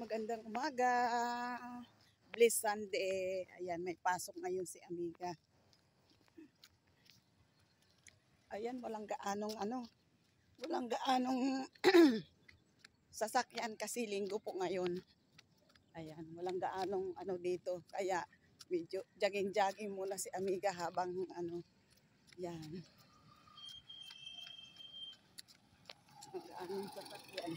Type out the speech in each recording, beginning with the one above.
Magandang umaga. Blessed Sunday. Ayan, may pasok ngayon si Amiga. Ayan, walang gaanong sasakyan kasi linggo po ngayon. Ayan, walang gaanong dito. Kaya medyo jogging muna si Amiga habang yan. Gaanong sasakyan.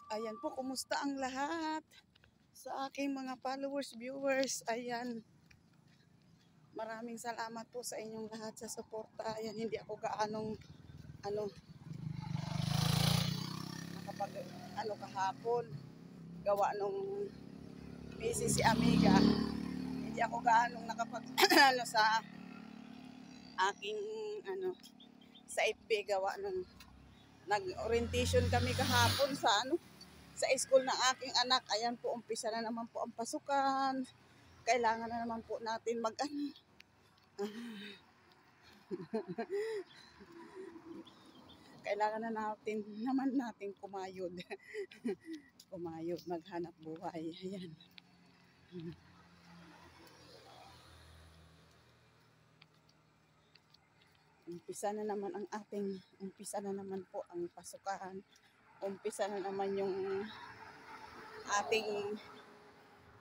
Ayan po, kumusta ang lahat sa aking mga followers, viewers. Ayan, maraming salamat po sa inyong lahat sa suporta. Ayan, hindi ako gaanong nakapag kahapon gawa nung busy si Amiga. Hindi ako gaanong nakapag sa aking sa FB gawa nung nag-orientation kami kahapon sa school ng aking anak. Ayan po, umpisa na naman po ang pasukan. Kailangan na naman po natin kailangan na natin kumayod. Kumayod, maghanap buhay. Ayan. Umpisa na naman po ang pasukan. Umpisa na naman yung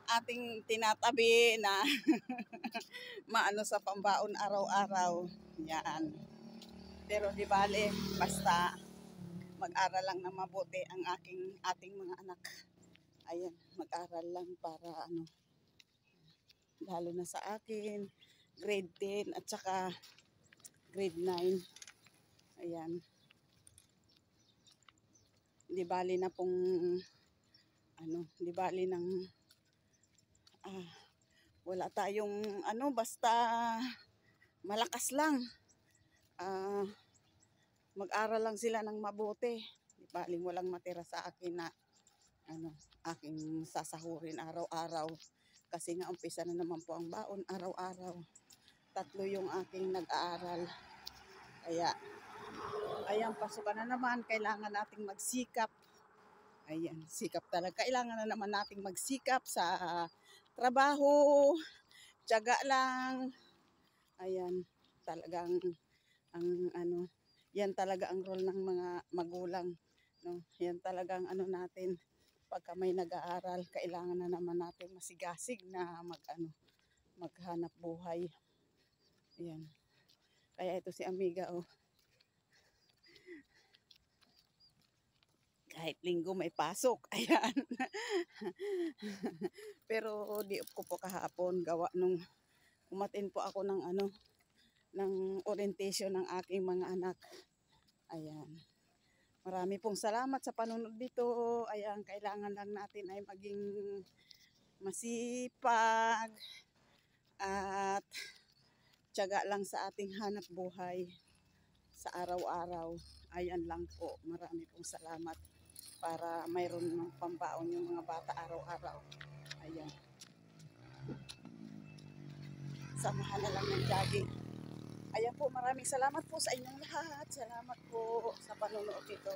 ating tinatabi na maano sa pambaon araw-araw. Yan. Pero di bale, basta mag-aral lang na mabuti ang ating mga anak. Ayan, mag-aral lang para lalo na sa akin, grade 10 at saka grade 9. Ayan. Di bali na pong di bali ng wala tayong basta malakas lang. Mag-aral lang sila ng mabuti. Di baling walang matira sa akin na aking sasahurin araw-araw. Kasi nga umpisa na naman po ang baon araw-araw. 3 yung aking nag-aaral. Kaya ayan, pasukan na naman. Kailangan nating magsikap. Ayan, sikap talaga. Kailangan na naman nating magsikap sa trabaho. Tiyaga lang. Ayan, talagang yan talaga ang role ng mga magulang, no? Yan talagang natin pagka may nag-aaral, kailangan na naman natin masigasig na maghanap buhay. Ayan. Kaya ito si Amiga, kahit linggo may pasok. Ayan. Pero di ko po kahapon gawa nung umatin po ako ng ng orientation ng aking mga anak. Ayan. Marami pong salamat sa panunod dito. Ayan, kailangan lang natin ay maging masipag at tiyaga lang sa ating hanap buhay sa araw-araw. Ayan lang po. Marami pong salamat para mayroon ng pambaon yung mga bata araw-araw. Ayan. Samahan na lang ng jogging. Ayan po, maraming salamat po sa inyong lahat. Salamat po sa panonood nito.